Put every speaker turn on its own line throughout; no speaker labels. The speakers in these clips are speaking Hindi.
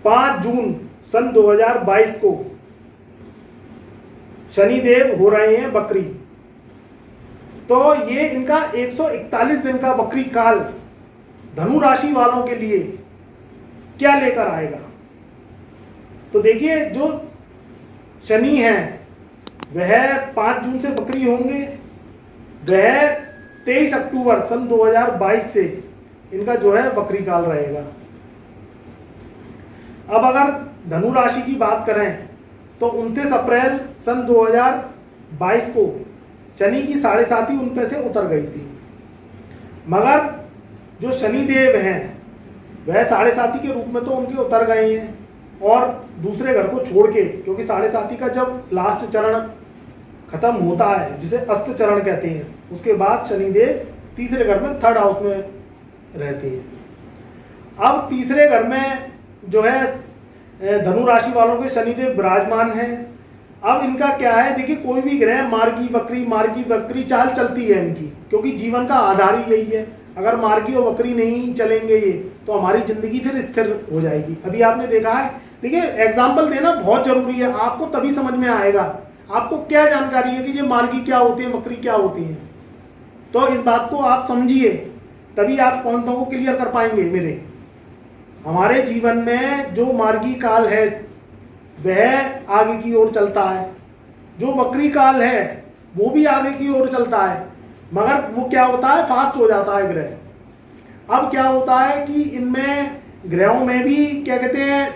5 जून सन 2022 को शनिदेव हो रहे हैं वक्री। तो ये इनका 141 दिन का वक्री काल धनु राशि वालों के लिए क्या लेकर आएगा। तो देखिए, जो शनि है वह 5 जून से वक्री होंगे, वह 23 अक्टूबर सन 2022 से इनका जो है वक्री काल रहेगा। अब अगर धनु राशि की बात करें तो 29 अप्रैल सन 2022 को शनि की 7.5 उन पे से उतर गई थी, मगर जो शनि देव हैं वह 7.5 के रूप में तो उनके उतर गए हैं और दूसरे घर को छोड़ के, क्योंकि 7.5 का जब लास्ट चरण खत्म होता है जिसे अस्त चरण कहते हैं, उसके बाद शनिदेव तीसरे घर में 3rd हाउस में रहते हैं। अब तीसरे घर में जो है धनु राशि वालों के शनिदेव विराजमान हैं। अब इनका क्या है, देखिए कोई भी ग्रह मार्गी वक्री चाल चलती है इनकी, क्योंकि जीवन का आधार ही यही है। अगर मार्गी और वक्री नहीं चलेंगे ये तो हमारी जिंदगी फिर स्थिर हो जाएगी। अभी आपने देखा है, देखिए एग्जाम्पल देना बहुत जरूरी है, आपको तभी समझ में आएगा। आपको क्या जानकारी है कि ये मार्गी क्या होती है, वक्री क्या होती है, तो इस बात को आप समझिए, तभी आप पॉइंटों को क्लियर कर पाएंगे। मेरे हमारे जीवन में जो मार्गी काल है वह आगे की ओर चलता है, जो वक्री काल है वो भी आगे की ओर चलता है, मगर वो क्या होता है, फास्ट हो जाता है ग्रह। अब क्या होता है कि इनमें ग्रहों में भी क्या कहते हैं,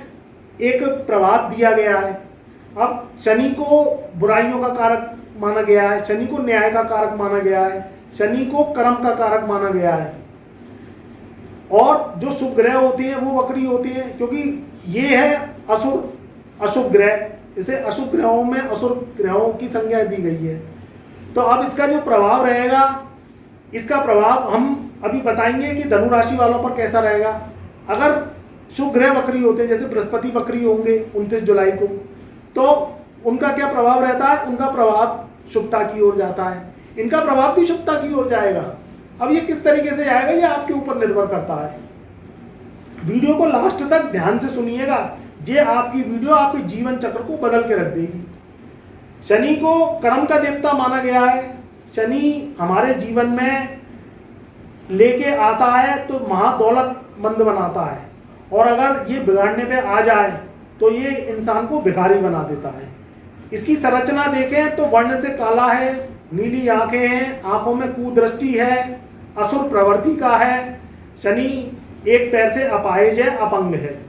एक प्रभाव दिया गया है। अब शनि को बुराइयों का कारक माना गया है, शनि को न्याय का कारक माना गया है, शनि को कर्म का कारक माना गया है, और जो शुभ ग्रह होते हैं वो वक्री होते हैं, क्योंकि ये है असुर अशुभ ग्रह, इसे अशुभ ग्रहों में असुर ग्रहों की संज्ञा दी गई है। तो अब इसका जो प्रभाव रहेगा, इसका प्रभाव हम अभी बताएंगे कि धनु राशि वालों पर कैसा रहेगा। अगर शुभ ग्रह वक्री होते हैं, जैसे बृहस्पति वक्री होंगे 29 जुलाई को, तो उनका क्या प्रभाव रहता है, उनका प्रभाव शुभता की ओर जाता है, इनका प्रभाव भी शुभता की ओर जाएगा। अब ये किस तरीके से जाएगा ये आपके ऊपर निर्भर करता है। वीडियो को लास्ट तक ध्यान से सुनिएगा, ये आपकी वीडियो आपके जीवन चक्र को बदल के रख देगी। शनि को कर्म का देवता माना गया है। शनि हमारे जीवन में लेके आता है तो महादौलतमंद बनाता है, और अगर ये बिगाड़ने पे आ जाए तो ये इंसान को भिखारी बना देता है। इसकी संरचना देखें तो वर्ण से काला है, नीली आंखें हैं, आंखों में कुदृष्टि है, असुर प्रवृत्ति का है। शनि एक पैर से अपाहिज है, अपंग है।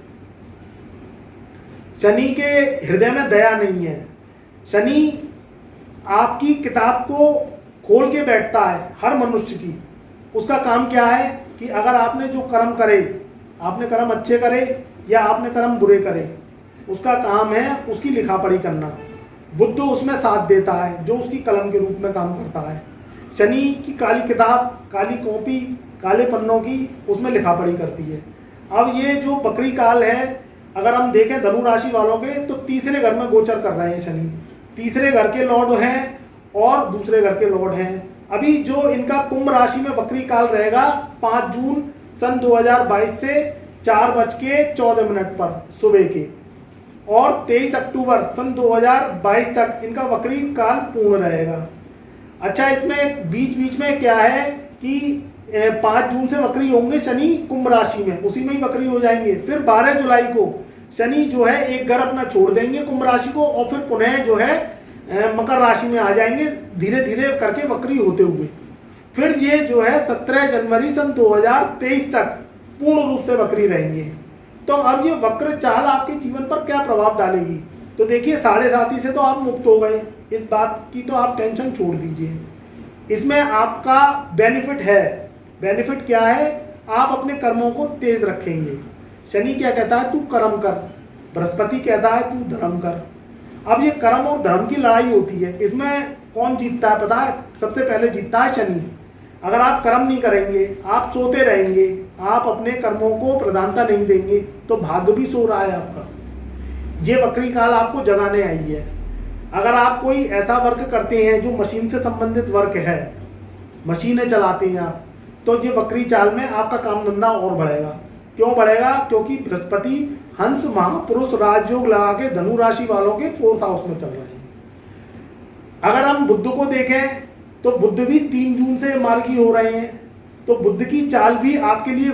शनि के हृदय में दया नहीं है। शनि आपकी किताब को खोल के बैठता है हर मनुष्य की। उसका काम क्या है कि अगर आपने जो कर्म करे, आपने कर्म अच्छे करे या आपने कर्म बुरे करे, उसका काम है उसकी लिखा पढ़ी करना। बुद्ध उसमें साथ देता है, जो उसकी कलम के रूप में काम करता है। शनि की काली किताब, काली कॉपी, काले पन्नों की उसमें लिखा पढ़ी करती है। अब ये जो वक्री काल है, अगर हम देखें धनु राशि वालों के, तो तीसरे घर में गोचर कर रहे हैं शनि। तीसरे घर के लॉर्ड हैं और दूसरे घर के लॉर्ड हैं। अभी जो इनका कुंभ राशि में वक्री काल रहेगा 5 जून सन 2022 से 4:14 पर सुबह के, और 23 अक्टूबर सन 2022 तक इनका वक्री काल पूर्ण रहेगा। अच्छा, इसमें बीच में क्या है कि 5 जून से वक्री होंगे शनि कुंभ राशि में, उसी में ही वक्री हो जाएंगे। फिर 12 जुलाई को शनि जो है एक घर अपना छोड़ देंगे कुंभ राशि को, और फिर पुनः जो है मकर राशि में आ जाएंगे, धीरे धीरे करके वक्री होते हुए। फिर ये जो है 17 जनवरी सन 2023 तक पूर्ण रूप से वक्री रहेंगे। तो अब ये वक्र चाल आपके जीवन पर क्या प्रभाव डालेगी, तो देखिए 7.5 से तो आप मुक्त हो गए, इस बात की तो आप टेंशन छोड़ दीजिए। इसमें आपका बेनिफिट है। बेनिफिट क्या है, आप अपने कर्मों को तेज रखेंगे। शनि क्या कहता है, तू कर्म कर, बृहस्पति कहता है तू धर्म कर। अब ये कर्म और धर्म की लड़ाई होती है, इसमें कौन जीतता है पता है, सबसे पहले जीतता है शनि। अगर आप कर्म नहीं करेंगे, आप सोते रहेंगे, आप अपने कर्मों को प्रधानता नहीं देंगे, तो भाग्य भी सो रहा है आपका। ये वक्री काल आपको जगाने आई है। अगर आप कोई ऐसा वर्क करते हैं जो मशीन से संबंधित वर्क है, मशीनें चलाते हैं आप, तो ये वक्री चाल में आपका काम धंधा और बढ़ेगा। क्यों बढ़ेगा? क्योंकि बृहस्पति हंस महापुरुष राजयोग लगा के धनु राशि वालों के 4th हाउस में चल रहे हैं। अगर हम बुध को देखें तो बुध भी 3 जून से मार्गी हो रहे हैं, तो बुध की चाल भी आपके लिए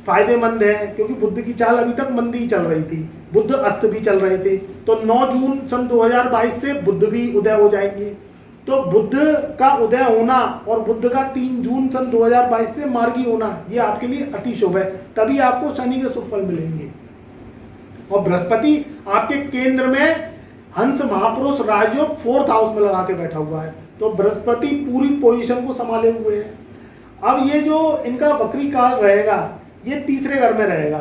फायदेमंद है, क्योंकि बुध की चाल अभी तक मंदी चल रही थी, बुध अस्त भी चल रहे थे। तो 9 जून सन 2022 से बुध भी उदय हो जाएंगे। तो बुध का उदय होना और बुध का 3 जून सन 2022 से मार्गी होना, ये आपके लिए अति शुभ है, तभी आपको शनि के शुभ फल मिलेंगे। और बृहस्पति आपके केंद्र में हंस महापुरुष राजयोग 4th हाउस में लगा के बैठा हुआ है, तो बृहस्पति पूरी पोजीशन को संभाले हुए है। अब ये जो इनका वक्री काल रहेगा, ये तीसरे घर में रहेगा।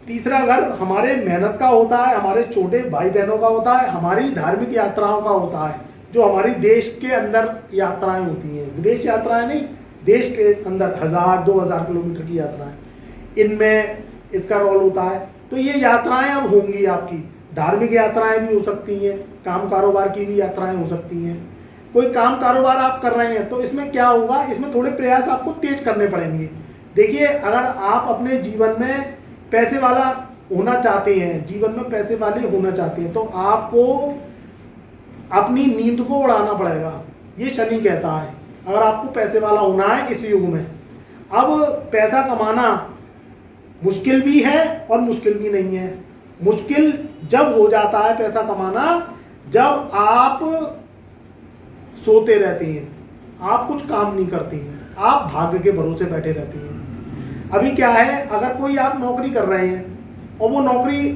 तीसरा घर हमारे मेहनत का होता है, हमारे छोटे भाई बहनों का होता है, हमारी धार्मिक यात्राओं का होता है, जो हमारी देश के अंदर यात्राएं होती हैं, विदेश यात्राएं नहीं, देश के अंदर 1000-2000 किलोमीटर की यात्राएं, इनमें इसका रोल होता है। तो ये यात्राएं अब होंगी आपकी, धार्मिक यात्राएं भी हो सकती हैं, काम कारोबार की भी यात्राएं हो सकती हैं। कोई काम कारोबार आप कर रहे हैं तो इसमें क्या होगा, इसमें थोड़े प्रयास आपको तेज करने पड़ेंगे। देखिए, अगर आप अपने जीवन में पैसे वाला होना चाहते हैं, जीवन में पैसे वाले होना चाहते हैं, तो आपको अपनी नींद को उड़ाना पड़ेगा, ये शनि कहता है, अगर आपको पैसे वाला होना है इस युग में। अब पैसा कमाना मुश्किल भी है और मुश्किल भी नहीं है। मुश्किल जब हो जाता है पैसा कमाना, जब आप सोते रहते हैं, आप कुछ काम नहीं करते हैं, आप भाग्य के भरोसे बैठे रहते हैं। अभी क्या है, अगर कोई आप नौकरी कर रहे हैं और वो नौकरी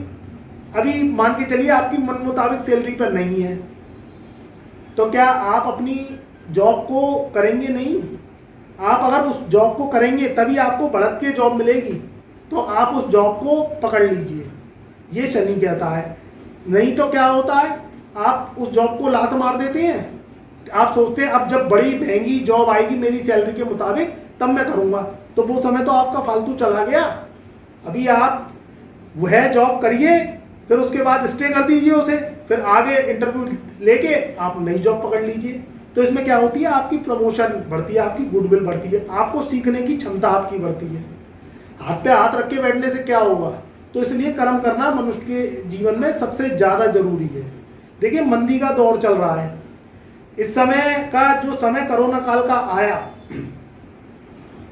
अभी मान के चलिए आपकी मन मुताबिक सैलरी पर नहीं है, तो क्या आप अपनी जॉब को करेंगे? नहीं। आप अगर उस जॉब को करेंगे तभी आपको बढ़त के जॉब मिलेगी, तो आप उस जॉब को पकड़ लीजिए, ये शनि कहता है। नहीं तो क्या होता है, आप उस जॉब को लात मार देते हैं, आप सोचते हैं अब जब बड़ी महंगी जॉब आएगी मेरी सैलरी के मुताबिक तब मैं करूंगा, तो वो समय तो आपका फालतू चला गया। अभी आप वह जॉब करिए, फिर उसके बाद स्टे कर दीजिए उसे, फिर आगे इंटरव्यू लेके आप नई जॉब पकड़ लीजिए। तो इसमें क्या होती है, आपकी प्रमोशन बढ़ती है, आपकी गुडविल बढ़ती है, आपको सीखने की क्षमता आपकी बढ़ती है। हाथ पे हाथ रख के बैठने से क्या होगा? तो इसलिए कर्म करना मनुष्य के जीवन में सबसे ज्यादा जरूरी है। देखिए, मंदी का दौर चल रहा है, इस समय का जो समय कोरोना काल का आया,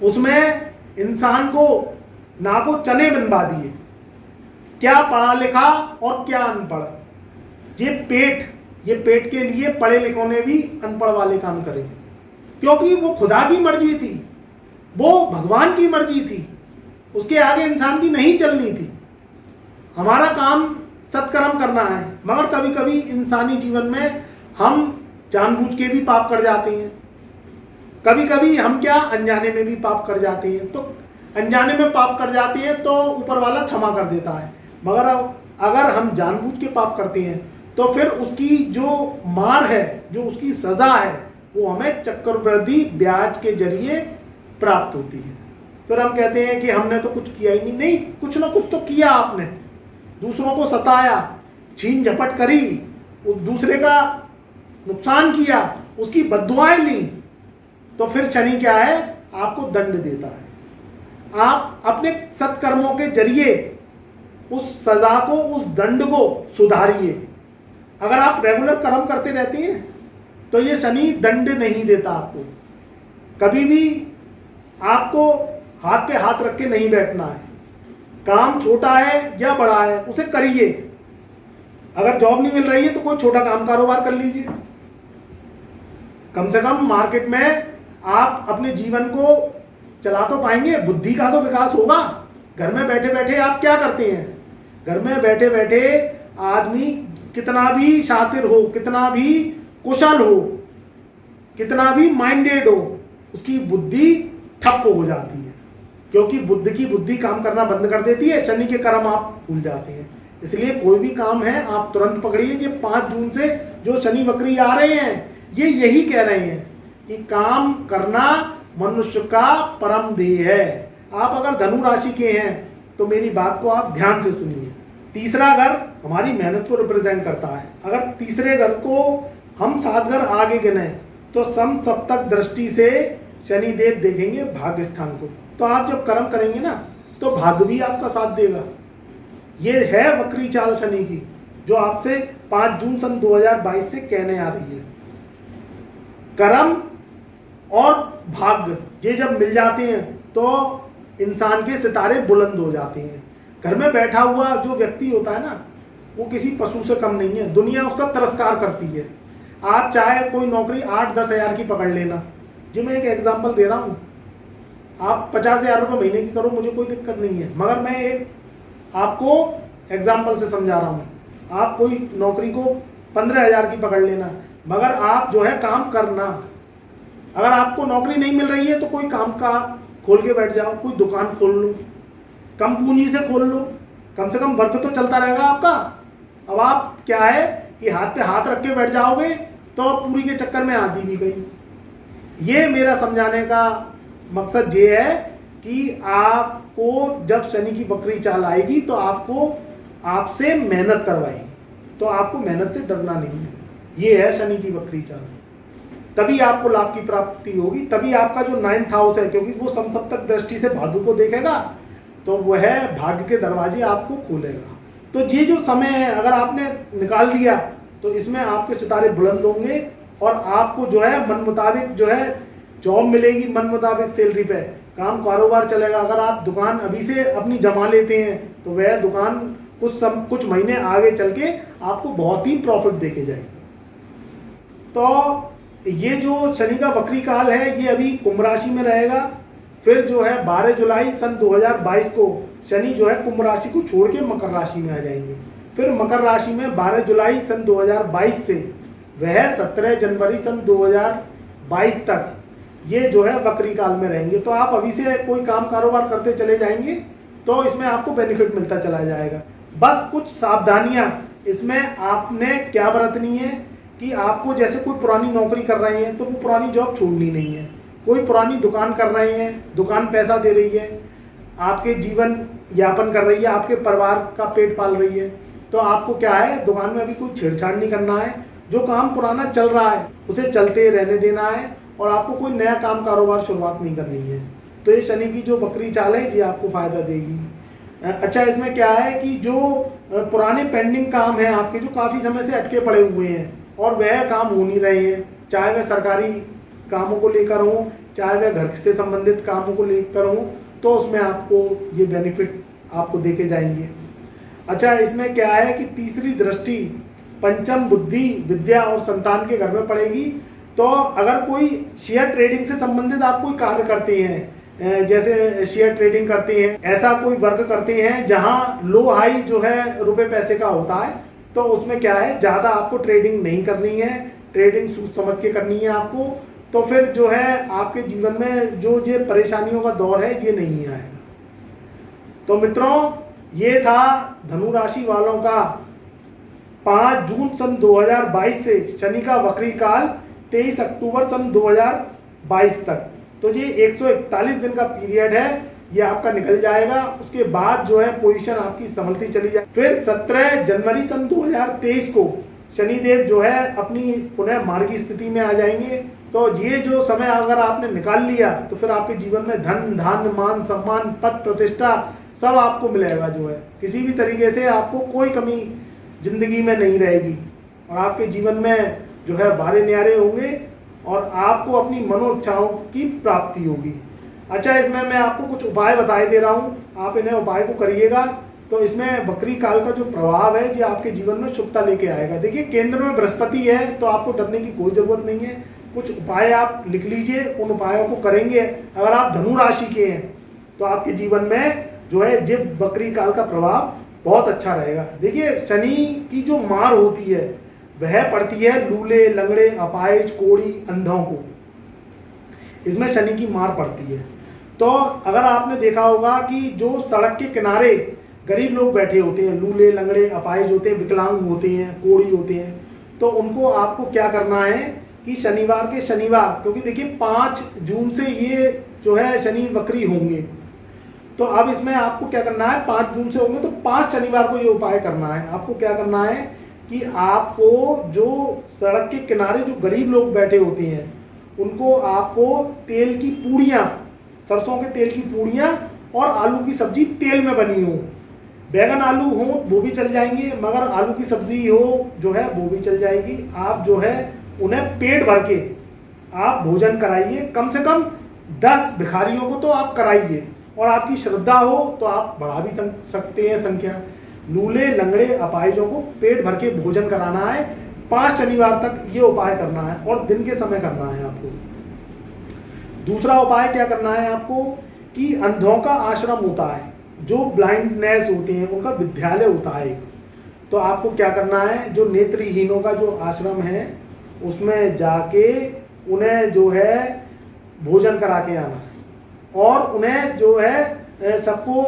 उसमें इंसान को ना को चने बनवा दिए, क्या पढ़ा लिखा और क्या अनपढ़। ये पेट के लिए पढ़े लिखों ने भी अनपढ़ वाले काम करे, क्योंकि वो खुदा की मर्जी थी, वो भगवान की मर्जी थी, उसके आगे इंसान की नहीं चलनी थी। हमारा काम सत्कर्म करना है, मगर कभी कभी इंसानी जीवन में हम जानबूझ के भी पाप कर जाते हैं, कभी कभी हम क्या अनजाने में भी पाप कर जाते हैं। तो अनजाने में पाप कर जाते हैं तो ऊपर वाला क्षमा कर देता है, मगर अगर हम जानबूझ के पाप करते हैं तो फिर उसकी जो मार है, जो उसकी सजा है, वो हमें चक्रवृद्धि ब्याज के जरिए प्राप्त होती है। फिर हम कहते हैं कि हमने तो कुछ किया ही नहीं, कुछ ना कुछ तो किया आपने, दूसरों को सताया, छीन झपट करी, उस दूसरे का नुकसान किया, उसकी बद्दुआएं ली, तो फिर शनि क्या है, आपको दंड देता है। आप अपने सत्कर्मों के जरिए उस सजा को, उस दंड को सुधारिए। अगर आप रेगुलर कर्म करते रहते हैं तो ये शनि दंड नहीं देता आपको। कभी भी आपको हाथ पे हाथ रख के नहीं बैठना है, काम छोटा है या बड़ा है उसे करिए। अगर जॉब नहीं मिल रही है तो कोई छोटा काम कारोबार कर लीजिए, कम से कम मार्केट में आप अपने जीवन को चला तो पाएंगे, बुद्धि का तो विकास होगा। घर में बैठे बैठे आप क्या करते हैं, घर में बैठे बैठे आदमी कितना भी शातिर हो, कितना भी कुशल हो, कितना भी माइंडेड हो, उसकी बुद्धि ठप हो जाती है, क्योंकि बुद्ध की बुद्धि काम करना बंद कर देती है, शनि के कर्म आप भूल जाते हैं। इसलिए कोई भी काम है आप तुरंत पकड़िए। ये 5 जून से जो शनि वक्री आ रहे हैं, ये यही कह रहे हैं कि काम करना मनुष्य का परम ध्येय है। आप अगर धनु राशि के हैं तो मेरी बात को आप ध्यान से सुनिए। तीसरा घर हमारी मेहनत को रिप्रेजेंट करता है। अगर तीसरे घर को हम 7 घर आगे गिने तो सम सप्तक दृष्टि से शनिदेव देखेंगे भाग्य स्थान को। तो आप जब कर्म करेंगे ना तो भाग्य भी आपका साथ देगा। ये है वक्री चाल शनि की, जो आपसे 5 जून सन 2022 से कहने आ रही है। कर्म और भाग्य ये जब मिल जाते हैं तो इंसान के सितारे बुलंद हो जाते हैं। घर में बैठा हुआ जो व्यक्ति होता है ना, वो किसी पशु से कम नहीं है। दुनिया उसका तिरस्कार करती है। आप चाहे कोई नौकरी 8-10 हज़ार की पकड़ लेना, जी मैं एक एग्जांपल दे रहा हूँ, आप 50,000 रुपये महीने की करो, मुझे कोई दिक्कत नहीं है, मगर मैं एक आपको एग्जाम्पल से समझा रहा हूँ। आप कोई नौकरी को 15,000 की पकड़ लेना, मगर आप जो है काम करना। अगर आपको नौकरी नहीं मिल रही है तो कोई काम का खोल के बैठ जाओ, कोई दुकान खोल लो, कम पूंजी से खोल लो, कम से कम वर्क तो चलता रहेगा आपका। अब आप क्या है कि हाथ पे हाथ रख के बैठ जाओगे तो पूरी के चक्कर में आधी भी गई। ये मेरा समझाने का मकसद ये है कि आपको जब शनि की वक्री चाल आएगी तो आपको आपसे मेहनत करवाएगी, तो आपको मेहनत से डरना नहीं है। ये है शनि की वक्री चाल, तभी आपको लाभ की प्राप्ति होगी। तभी आपका जो 9th हाउस है, क्योंकि वो समसप्तक दृष्टि से भाग्य को देखेगा, तो वह भाग्य के दरवाजे आपको खोलेगा। तो ये जो समय है अगर आपने निकाल लिया तो इसमें आपके सितारे बुलंद होंगे और आपको जो है मन मुताबिक जो है जॉब मिलेगी, मन मुताबिक सैलरी पे काम कारोबार चलेगा। अगर आप दुकान अभी से अपनी जमा लेते हैं तो वह दुकान कुछ महीने आगे चल के आपको बहुत ही प्रॉफिट देके जाएगी। तो ये जो शनि का वक्री काल है ये अभी कुंभ राशि में रहेगा। फिर जो है 12 जुलाई सन 2022 को शनि जो है कुंभ राशि को छोड़ के मकर राशि में आ जाएंगे। फिर मकर राशि में 12 जुलाई सन 2022 से वह 17 जनवरी सन 2022 तक ये जो है वक्री काल में रहेंगे। तो आप अभी से कोई काम कारोबार करते चले जाएंगे तो इसमें आपको बेनिफिट मिलता चला जाएगा। बस कुछ सावधानियां इसमें आपने क्या बरतनी है कि आपको जैसे कोई पुरानी नौकरी कर रहे हैं तो वो पुरानी जॉब छोड़नी नहीं है। कोई पुरानी दुकान कर रहे हैं, दुकान पैसा दे रही है, आपके जीवन यापन कर रही है, आपके परिवार का पेट पाल रही है, तो आपको क्या है दुकान में अभी कोई छेड़छाड़ नहीं करना है। जो काम पुराना चल रहा है उसे चलते रहने देना है और आपको कोई नया काम कारोबार शुरुआत नहीं करनी है। तो ये शनि की जो वक्री चाल है ये आपको फायदा देगी। अच्छा, इसमें क्या है कि जो पुराने पेंडिंग काम है आपके, जो काफ़ी समय से अटके पड़े हुए हैं और वह काम हो नहीं रहे हैं, चाहे वह सरकारी कामों को लेकर हो, चाहे वह घर से संबंधित कामों को लेकर हो, तो उसमें आपको ये बेनिफिट आपको देके जाएंगे। अच्छा, इसमें क्या है कि तीसरी दृष्टि पंचम बुद्धि विद्या और संतान के घर में पड़ेगी। तो अगर कोई शेयर ट्रेडिंग से संबंधित आप कोई कार्य करते हैं, जैसे शेयर ट्रेडिंग करते हैं, ऐसा कोई वर्क करते हैं जहां लो हाई जो है रुपए पैसे का होता है, तो उसमें क्या है ज़्यादा आपको ट्रेडिंग नहीं करनी है, ट्रेडिंग सोच समझ के करनी है आपको। तो फिर जो है आपके जीवन में जो ये परेशानियों का दौर है ये नहीं आएगा। तो मित्रों, ये था धनु राशि वालों का 5 जून सन 2022 से शनि का वक्री काल 23 अक्टूबर सन 2022 तक। तो ये 141 दिन का पीरियड है, ये आपका निकल जाएगा। उसके बाद जो है पोजीशन आपकी संभलती चली जाए। फिर 17 जनवरी सन 2023 को शनिदेव जो है अपनी पुनः मार्गी स्थिति में आ जाएंगे। तो ये जो समय अगर आपने निकाल लिया तो फिर आपके जीवन में धन धान्य मान सम्मान पद प्रतिष्ठा सब आपको मिलेगा। जो है किसी भी तरीके से आपको कोई कमी जिंदगी में नहीं रहेगी और आपके जीवन में जो है बारे न्यारे होंगे और आपको अपनी मनोइच्छाओं की प्राप्ति होगी। अच्छा, इसमें मैं आपको कुछ उपाय बताए दे रहा हूँ, आप इन्हें उपाय को करिएगा तो इसमें वक्री काल का जो प्रभाव है ये आपके जीवन में शुभता लेके आएगा। देखिए, केंद्र में बृहस्पति है तो आपको डरने की कोई ज़रूरत नहीं है। कुछ उपाय आप लिख लीजिए, उन उपायों को करेंगे। अगर आप धनु राशि के हैं तो आपके जीवन में जो है ये वक्री काल का प्रभाव बहुत अच्छा रहेगा। देखिए, शनि की जो मार होती है वह पड़ती है लूले लंगड़े अपाहिज कोढ़ी अंधों को, इसमें शनि की मार पड़ती है। तो अगर आपने देखा होगा कि जो सड़क के किनारे गरीब लोग बैठे होते हैं, लूले लंगड़े अपाहिज होते हैं, विकलांग होते हैं, कोढ़ी होते हैं, तो उनको आपको क्या करना है कि शनिवार के शनिवार, क्योंकि देखिए 5 जून से ये जो है शनि वक्री होंगे, तो अब इसमें आपको क्या करना है, 5 जून से होंगे तो 5 शनिवार को ये उपाय करना है। आपको क्या करना है कि आपको जो सड़क के किनारे जो गरीब लोग बैठे होते हैं उनको आपको तेल की पूड़ियाँ, सरसों के तेल की पूड़ियाँ और आलू की सब्जी तेल में बनी हो। बैगन आलू हो वो भी चल जाएंगे, मगर आलू की सब्जी हो जो है वो भी चल जाएगी। आप जो है उन्हें पेट भर के आप भोजन कराइए, कम से कम 10 भिखारियों को तो आप कराइए, और आपकी श्रद्धा हो तो आप बढ़ा भी सकते हैं संख्या। लूले लंगड़े अपाहिजों को पेट भर के भोजन कराना है, 5 शनिवार तक ये उपाय करना है, और दिन के समय करना है आपको। दूसरा उपाय क्या करना है आपको कि अंधों का आश्रम होता है, जो ब्लाइंडनेस होते हैं उनका विद्यालय होता है एक, तो आपको क्या करना है, जो नेत्रहीनों का जो आश्रम है उसमें जाके उन्हें जो है भोजन करा के आना है, और उन्हें जो है सबको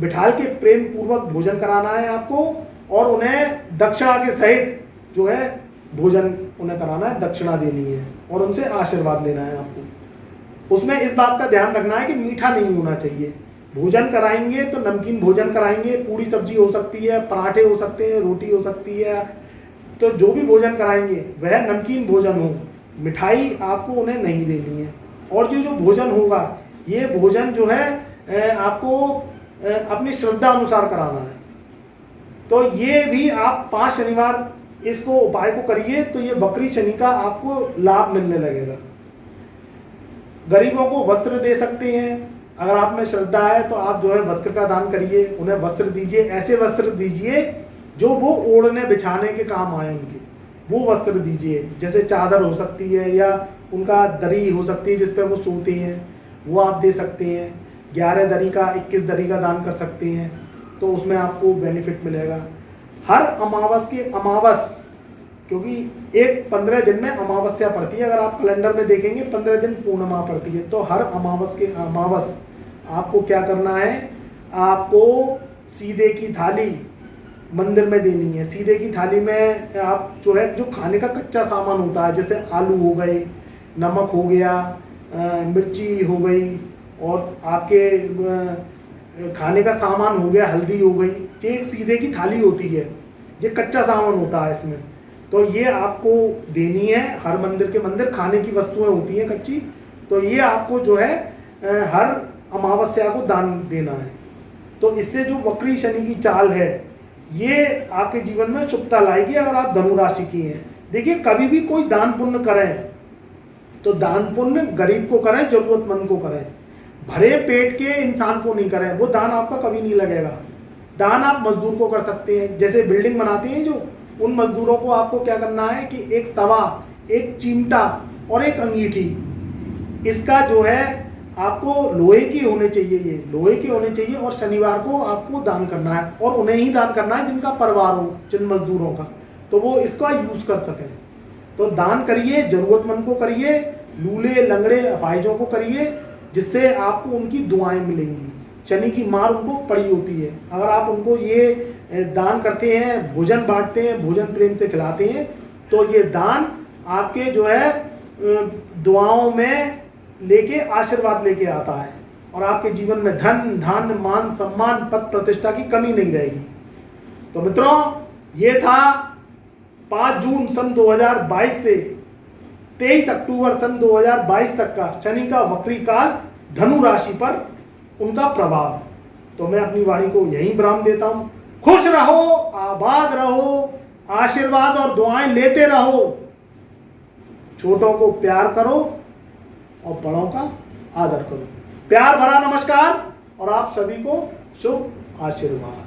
बिठाल के प्रेम पूर्वक भोजन कराना है आपको, और उन्हें दक्षिणा के सहित जो है भोजन उन्हें कराना है, दक्षिणा देनी है और उनसे आशीर्वाद लेना है आपको। उसमें इस बात का ध्यान रखना है कि मीठा नहीं होना चाहिए। भोजन कराएंगे तो नमकीन भोजन कराएंगे, पूरी सब्जी हो सकती है, पराठे हो सकते हैं, रोटी हो सकती है, तो जो भी भोजन कराएंगे वह नमकीन भोजन हो, मिठाई आपको उन्हें नहीं देनी है। और जो भोजन होगा ये भोजन जो है आपको अपनी श्रद्धा अनुसार कराना है। तो ये भी आप 5 शनिवार इसको उपाय को करिए, तो ये बकरी शनि का आपको लाभ मिलने लगेगा। गरीबों को वस्त्र दे सकते हैं, अगर आप में श्रद्धा है तो आप जो है वस्त्र का दान करिए, उन्हें वस्त्र दीजिए, ऐसे वस्त्र दीजिए जो वो ओढ़ने बिछाने के काम आए उनके, वो वस्त्र दीजिए। जैसे चादर हो सकती है या उनका दरी हो सकती है जिस पर वो सोते हैं, वो आप दे सकते हैं। 11 दरी का 21 दरी का दान कर सकते हैं, तो उसमें आपको बेनिफिट मिलेगा। हर अमावस के अमावस, क्योंकि एक 15 दिन में अमावस्या पड़ती है, अगर आप कैलेंडर में देखेंगे 15 दिन पूर्णिमा पड़ती है, तो हर अमावस के अमावस आपको क्या करना है, आपको सीधे की थाली मंदिर में देनी है। सीधे की थाली में आप जो है जो खाने का कच्चा सामान होता है, जैसे आलू हो गए, नमक हो गया, मिर्ची हो गई, और आपके खाने का सामान हो गया, हल्दी हो गई, ये एक सीधे की थाली होती है, ये कच्चा सामान होता है इसमें, तो ये आपको देनी है। हर मंदिर के मंदिर खाने की वस्तुएं होती हैं कच्ची, तो ये आपको जो है हर अमावस्या को दान देना है। तो इससे जो वक्री शनि की चाल है ये आपके जीवन में शुभता लाएगी अगर आप धनु राशि की हैं। देखिए, कभी भी कोई दान पुण्य करें तो दान पुण्य गरीब को करें, जरूरतमंद को करें, भरे पेट के इंसान को नहीं करें, वो दान आपका कभी नहीं लगेगा। दान आप मजदूर को कर सकते हैं, जैसे बिल्डिंग बनाते हैं जो, उन मजदूरों को आपको क्या करना है कि एक तवा, एक चिमटा और एक अंगीठी, इसका जो है आपको लोहे की होने चाहिए, ये लोहे की होने चाहिए, और शनिवार को आपको दान करना है, और उन्हें ही दान करना है जिनका परिवार हो, जिन मजदूरों का, तो वो इसका यूज कर सकें। तो दान करिए, जरूरतमंद को करिए, लूले लंगड़े अपाहिजों को करिए, जिससे आपको उनकी दुआएं मिलेंगी। शनि की मार उनको पड़ी होती है, अगर आप उनको ये दान करते हैं, भोजन बांटते हैं, भोजन प्रेम से खिलाते हैं, तो ये दान आपके जो है दुआओं में लेके आशीर्वाद लेके आता है, और आपके जीवन में धन धान्य मान सम्मान पद प्रतिष्ठा की कमी नहीं रहेगी। तो मित्रों, ये था 5 जून सन 2022 से 23 अक्टूबर सन 2022 तक का शनि का वक्री काल धनु राशि पर उनका प्रभाव। तो मैं अपनी वाणी को यहीं विराम देता हूं। खुश रहो, आबाद रहो, आशीर्वाद और दुआएं लेते रहो, छोटों को प्यार करो और बड़ों का आदर करो। प्यार भरा नमस्कार और आप सभी को शुभ आशीर्वाद।